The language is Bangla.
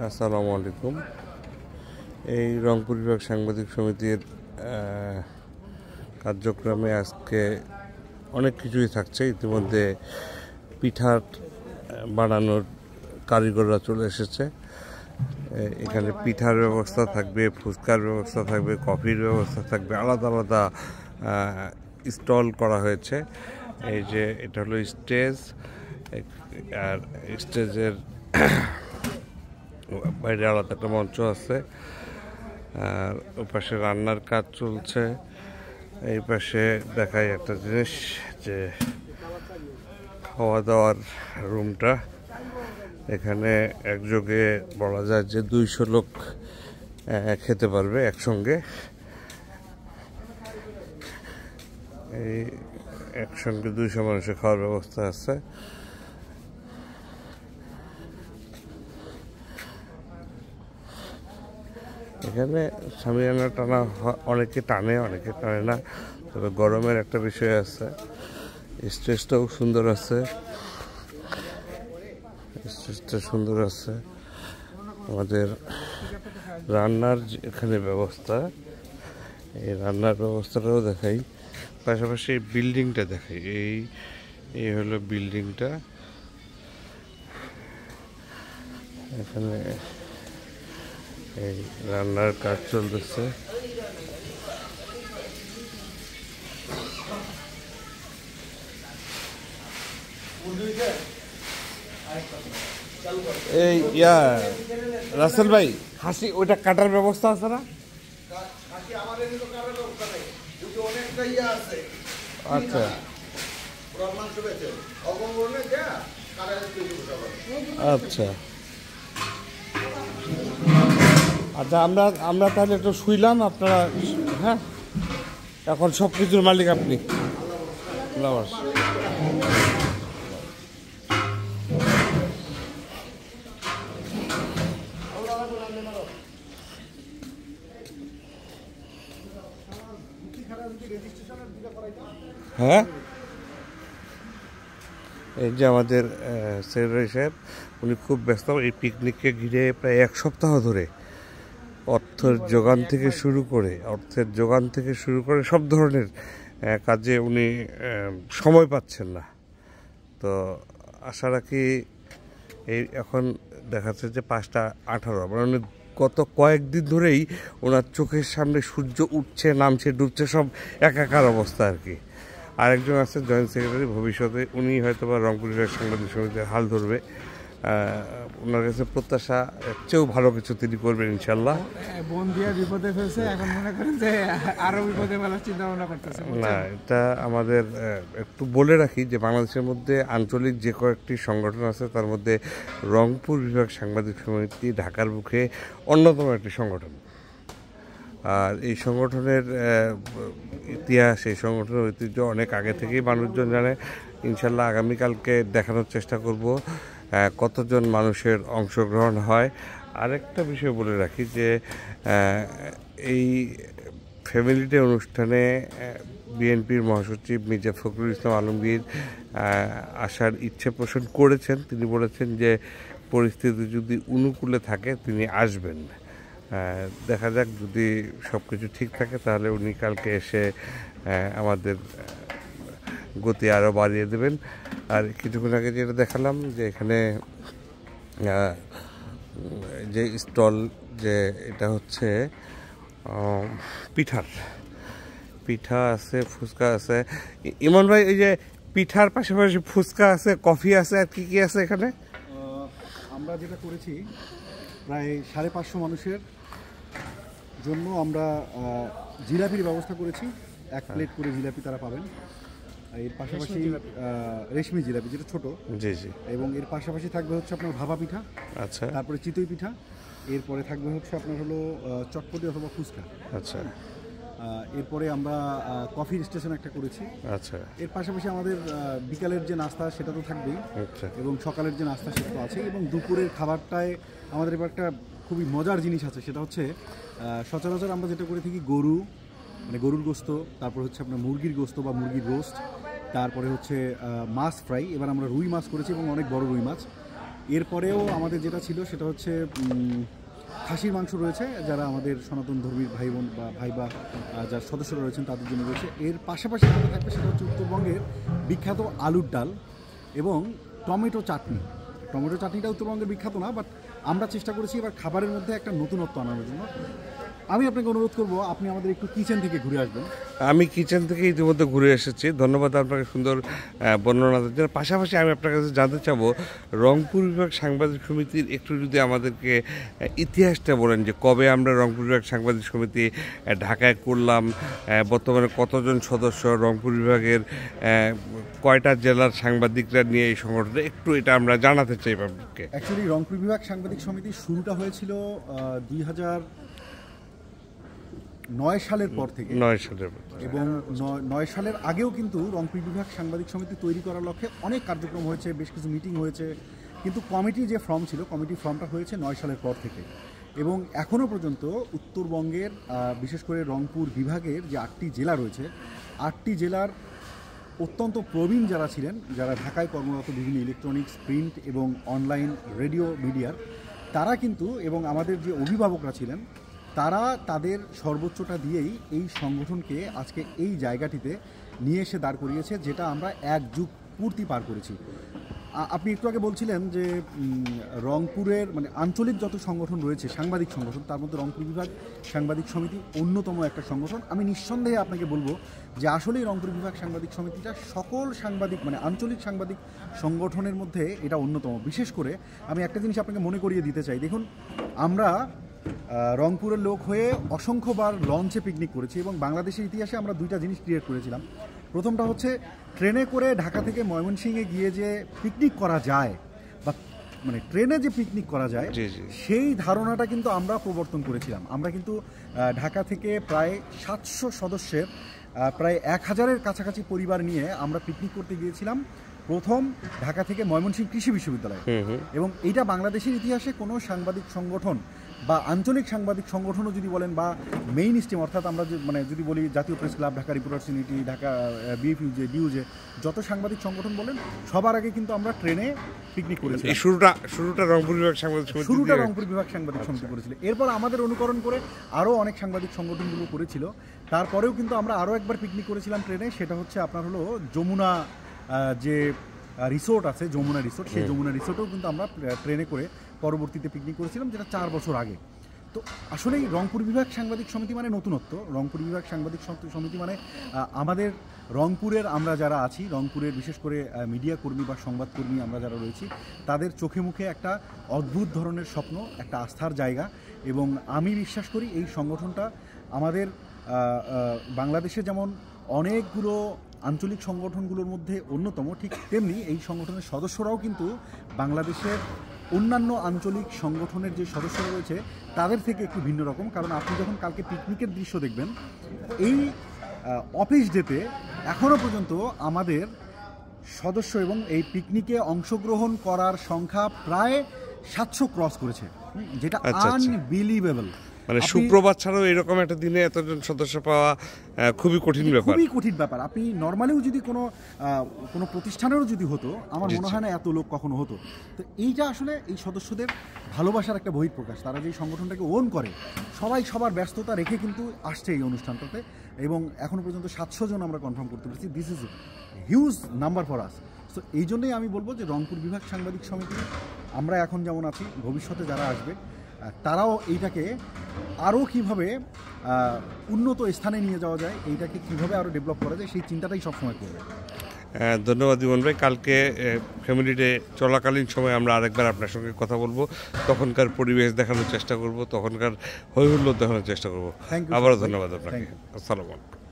আসসালামু আলাইকুম। এই রংপুর বিভাগ সাংবাদিক সমিতির কার্যক্রমে আজকে অনেক কিছুই থাকছে। ইতিমধ্যে পিঠার বানানোর কারিগররা চলে এসেছে। এখানে পিঠার ব্যবস্থা থাকবে, ফুচকার ব্যবস্থা থাকবে, কফির ব্যবস্থা থাকবে, আলাদা আলাদা স্টল করা হয়েছে। এই যে এটা হলো স্টেজ, আর স্টেজের বাইরে আলাদা একটা মঞ্চ আছে, আর ওই পাশে রান্নার কাজ চলছে। এই পাশে দেখায় একটা জিনিস, যে খাওয়া দাওয়ার রুমটা। এখানে একযোগে বলা যায় যে 200 লোক খেতে পারবে একসঙ্গে। এই একসঙ্গে 200 মানুষের খাওয়ার ব্যবস্থা আছে। এখানে সামিয়ানা টানা অনেকে টানে, অনেকে টানে না, তবে গরমের একটা বিষয় আছে। স্টেজটাও সুন্দর আছে, স্টেজটা সুন্দর আছে। আমাদের রান্নার এখানে ব্যবস্থা, এই রান্নার ব্যবস্থাটাও দেখাই, পাশাপাশি বিল্ডিংটা দেখাই। এই হলো বিল্ডিংটা। এখানে এই রান্নার কাজ চলতেছে। এই রাসেল ভাই, হাসি ওইটা কাটার ব্যবস্থা আছে না? আচ্ছা আচ্ছা আচ্ছা, আমরা তাহলে একটু শুইলাম। আপনারা হ্যাঁ, এখন সব কিছুর মালিক আপনি। হ্যাঁ, এই যে আমাদের সেক্রেটারি সাহেব, উনি খুব ব্যস্ত। এই পিকনিককে ঘিরে প্রায় 1 সপ্তাহ ধরে অর্থের যোগান থেকে শুরু করে সব ধরনের কাজে উনি সময় পাচ্ছেন না। তো আশা রাখি এই এখন দেখাচ্ছে যে 5টা 18, মানে গত কয়েকদিন ধরেই ওনার চোখের সামনে সূর্য উঠছে, নামছে, ডুবছে, সব একাকার অবস্থা আর কি। আরেকজন আছে জয়েন্ট সেক্রেটারি, ভবিষ্যতে উনি হয়তো বা রংপুর বিভাগ সাংবাদিক সমিতির হাল ধরবে। ওনার কাছে প্রত্যাশা, চেয়েও ভালো কিছু তিনি করবেন ইনশাল্লাহ। বোন দিয়ে বিপদে ফেলছে, এখন মনে করেন যে আরো বিপদে ফেলার চিন্তা ভাবনা করতেছে না। এটা আমাদের একটু বলে রাখি যে বাংলাদেশের মধ্যে আঞ্চলিক যে কয়েকটি সংগঠন আছে, তার মধ্যে রংপুর বিভাগ সাংবাদিক সমিতি ঢাকার বুকে অন্যতম একটি সংগঠন। আর এই সংগঠনের ইতিহাস, এই সংগঠনের ঐতিহ্য অনেক আগে থেকেই মানুষজন জানে। ইনশাল্লাহ আগামীকালকে দেখানোর চেষ্টা করব কতজন মানুষের অংশগ্রহণ হয়। আরেকটা বিষয় বলে রাখি যে এই ফ্যামিলি ডে অনুষ্ঠানে বিএনপির মহাসচিব মির্জা ফখরুল ইসলাম আলমগীর আসার ইচ্ছে পোষণ করেছেন। তিনি বলেছেন যে পরিস্থিতি যদি অনুকূলে থাকে তিনি আসবেন। দেখা যাক, যদি সব কিছু ঠিক থাকে তাহলে উনি কালকে এসে আমাদের গতি আরও বাড়িয়ে দেবেন। আর কিছুক্ষণ আগে যেটা দেখালাম, যে এখানে যে স্টল, যে এটা হচ্ছে পিঠা আছে, ফুচকা আছে। ইমন ভাই, এই যে পিঠার পাশাপাশি ফুচকা আছে, কফি আছে, আর কি কি আছে এখানে? আমরা যেটা করেছি, প্রায় 550 মানুষের জন্য আমরা জিলাপির ব্যবস্থা করেছি। 1 প্লেট করে জিলাপি তারা পাবেন। এর পাশাপাশি রেশমি জিলাপি, যেটা ছোট। জি জি। এবং এর পাশাপাশি থাকবে হচ্ছে আপনার ভাপা পিঠা, আচ্ছা, তারপরে চিতই পিঠা, এরপরে থাকবে হচ্ছে আপনার হলো চটপটি অথবা ফুচকা। আচ্ছা। এরপরে আমরা কফির স্টেশন একটা করেছি। আচ্ছা। এর পাশাপাশি আমাদের বিকালের যে নাস্তা সেটা তো থাকবেই, এবং সকালের যে নাস্তা সেটা তো আছে, এবং দুপুরের খাবারটায় আমাদের এবার একটা খুবই মজার জিনিস আছে। সেটা হচ্ছে সচরাচর আমরা যেটা করে থাকি, গরুর গোস্ত, তারপর হচ্ছে আপনার মুরগির গোস্ত বা মুরগির রোস্ট, তারপরে হচ্ছে মাছ ফ্রাই। এবার আমরা রুই মাছ করেছি, এবং অনেক বড় রুই মাছ। এরপরেও আমাদের যেটা ছিল সেটা হচ্ছে খাসির মাংস রয়েছে, যারা আমাদের সনাতন ধর্মীর ভাই বোন বা ভাই বা যার সদস্যরা রয়েছেন তাদের জন্য রয়েছে। এর পাশাপাশি যেটা থাকবে সেটা হচ্ছে উত্তরবঙ্গের বিখ্যাত আলুর ডাল এবং টমেটো চাটনি। টমেটো চাটনিটা উত্তরবঙ্গের বিখ্যাত না, বাট আমরা চেষ্টা করেছি এবার খাবারের মধ্যে একটা নতুনত্ব আনার জন্য। আমি আপনাকে অনুরোধ করব আপনি আমাদের একটু কিচেন থেকে ঘুরে আসবেন। আমি কিচেন থেকে ইতিমধ্যে ঘুরে এসেছি, ধন্যবাদ আপনাকে সুন্দর বর্ণনা দেওয়ার জন্য। পাশাপাশি আমি আপনার কাছে জানতে চাবো, রংপুর বিভাগ সাংবাদিক সমিতির একটু যদি আমাদেরকে ইতিহাসটা বলেন, যে কবে আমরা রংপুর বিভাগ সাংবাদিক সমিতি ঢাকায় করলাম, বর্তমানে কতজন সদস্য, রংপুর বিভাগের কয়টা জেলার সাংবাদিকরা নিয়ে এই সংগঠনটা, একটু এটা আমরা জানাতে চাই আপনাকে। অ্যাকচুয়ালি রংপুর বিভাগ সাংবাদিক সমিতির শুরুটা হয়েছিল 2009 সালের পর থেকে। 9 সালের পর, এবং 9 সালের আগেও কিন্তু রংপুর বিভাগ সাংবাদিক সমিতি তৈরি করার লক্ষ্যে অনেক কার্যক্রম হয়েছে, বেশ কিছু মিটিং হয়েছে, কিন্তু কমিটি যে ফর্ম ছিল, কমিটি ফর্মটা হয়েছে 9 সালের পর থেকে। এবং এখনও পর্যন্ত উত্তরবঙ্গের বিশেষ করে রংপুর বিভাগের যে 8টি জেলা রয়েছে, 8টি জেলার অত্যন্ত প্রবীণ যারা ছিলেন, যারা ঢাকায় কর্মরত বিভিন্ন ইলেকট্রনিক্স, প্রিন্ট এবং অনলাইন রেডিও মিডিয়ার, তারা কিন্তু, এবং আমাদের যে অভিভাবকরা ছিলেন, তারা তাদের সর্বোচ্চটা দিয়েই এই সংগঠনকে আজকে এই জায়গাটিতে নিয়ে এসে দাঁড় করিয়েছে, যেটা আমরা 1 যুগ পূর্তি পার করেছি। আপনি একটু আগে বলছিলেন যে রংপুরের মানে আঞ্চলিক যত সংগঠন রয়েছে সাংবাদিক সংগঠন, তার মধ্যে রংপুর বিভাগ সাংবাদিক সমিতি অন্যতম একটা সংগঠন। আমি নিঃসন্দেহে আপনাকে বলবো যে আসলেই রংপুর বিভাগ সাংবাদিক সমিতিটা সকল সাংবাদিক মানে আঞ্চলিক সাংবাদিক সংগঠনের মধ্যে এটা অন্যতম। বিশেষ করে আমি একটা জিনিস আপনাকে মনে করিয়ে দিতে চাই, দেখুন আমরা রংপুরের লোক হয়ে অসংখ্যবার লঞ্চে পিকনিক করেছি, এবং বাংলাদেশের ইতিহাসে আমরা 2টা জিনিস ক্রিয়েট করেছিলাম। প্রথমটা হচ্ছে ট্রেনে করে ঢাকা থেকে ময়মনসিংহে গিয়ে যে পিকনিক করা যায়, বা মানে ট্রেনে যে পিকনিক করা যায়, সেই ধারণাটা কিন্তু আমরা প্রবর্তন করেছিলাম। আমরা কিন্তু ঢাকা থেকে প্রায় 700 সদস্যের প্রায় 1000-এর কাছাকাছি পরিবার নিয়ে আমরা পিকনিক করতে গিয়েছিলাম প্রথম ঢাকা থেকে ময়মনসিংহ কৃষি বিশ্ববিদ্যালয়। এবং এটা বাংলাদেশের ইতিহাসে কোনো সাংবাদিক সংগঠন বা আঞ্চলিক সাংবাদিক সংগঠনও যদি বলেন, বা মেইন স্ট্রিম অর্থাৎ আমরা মানে যদি বলি জাতীয় press club, Dhaka reporters unity, Dhaka BFUJ, DUJ, যত সাংবাদিক সংগঠন বলেন, সবার আগে কিন্তু আমরা ট্রেনে পিকনিক করেছি। শুরুটা রংপুর বিভাগ সাংবাদিক সমিতি করেছিল। এরপর আমাদের অনুকরণ করে আরও অনেক সাংবাদিক সংগঠনগুলো করেছিল। তারপরেও কিন্তু আমরা আরও একবার পিকনিক করেছিলাম ট্রেনে, সেটা হচ্ছে আপনার হলো যমুনা যে রিসোর্ট আছে, যমুনা রিসোর্ট, সেই যমুনা রিসোর্টেও কিন্তু আমরা ট্রেনে করে পরবর্তীতে পিকনিক করেছিলাম, যেটা 4 বছর আগে। তো আসলেই রংপুর বিভাগ সাংবাদিক সমিতি মানে নতুনত্ব। রংপুর বিভাগ সাংবাদিক সমিতি মানে আমাদের রংপুরের আমরা যারা আছি, রংপুরের বিশেষ করে মিডিয়া কর্মী বা সংবাদকর্মী আমরা যারা রয়েছি, তাদের চোখে মুখে একটা অদ্ভুত ধরনের স্বপ্ন, একটা আস্থার জায়গা। এবং আমি বিশ্বাস করি এই সংগঠনটা আমাদের বাংলাদেশে যেমন অনেকগুলো আঞ্চলিক সংগঠনগুলোর মধ্যে অন্যতম, ঠিক তেমনি এই সংগঠনের সদস্যরাও কিন্তু বাংলাদেশের অন্যান্য আঞ্চলিক সংগঠনের যে সদস্যরা রয়েছে তাদের থেকে একটু ভিন্ন রকম। কারণ আপনি যখন কালকে পিকনিকের দৃশ্য দেখবেন, এই অফিস ডেতে এখনও পর্যন্ত আমাদের সদস্য এবং এই পিকনিকে অংশগ্রহণ করার সংখ্যা প্রায় 700 ক্রস করেছে, যেটা আনবিলিভেবল। মানে সুপ্রভাত ছাড়াও এরকম একটা দিনে এতজন সদস্য পাওয়া খুবই কঠিন ব্যাপার। আপনি নর্মালিও যদি কোনো প্রতিষ্ঠানেরও যদি হতো, আমার মনে হয় না এত লোক কখনো হতো। তো এইটা আসলে এই সদস্যদের ভালোবাসার একটা বহিঃপ্রকাশ। তারা যে সংগঠনটাকে ওন করে, সবাই সবার ব্যস্ততা রেখে কিন্তু আসছে এই অনুষ্ঠানটাতে, এবং এখনো পর্যন্ত 700 জন আমরা কনফার্ম করতে পেরেছি। This is huge number for us. তো এই জন্যই আমি বলবো যে রংপুর বিভাগ সাংবাদিক সমিতি আমরা এখন যেমন আছি, ভবিষ্যতে যারা আসবে তারাও এইটাকে আরও কীভাবে উন্নত স্থানে নিয়ে যাওয়া যায়, এইটাকে কীভাবে আরও ডেভেলপ করা যায়, সেই চিন্তাটাই সবসময় করবে। ধন্যবাদ ইমন ভাই। কালকে ফ্যামিলি ডে চলাকালীন সময় আমরা আরেকবার আপনার সঙ্গে কথা বলবো, তখনকার পরিবেশ দেখানোর চেষ্টা করব, তখনকার হৈহুল্লোড় দেখানোর চেষ্টা করব। আবারও ধন্যবাদ আপনাকে। আসসালামু আলাইকুম।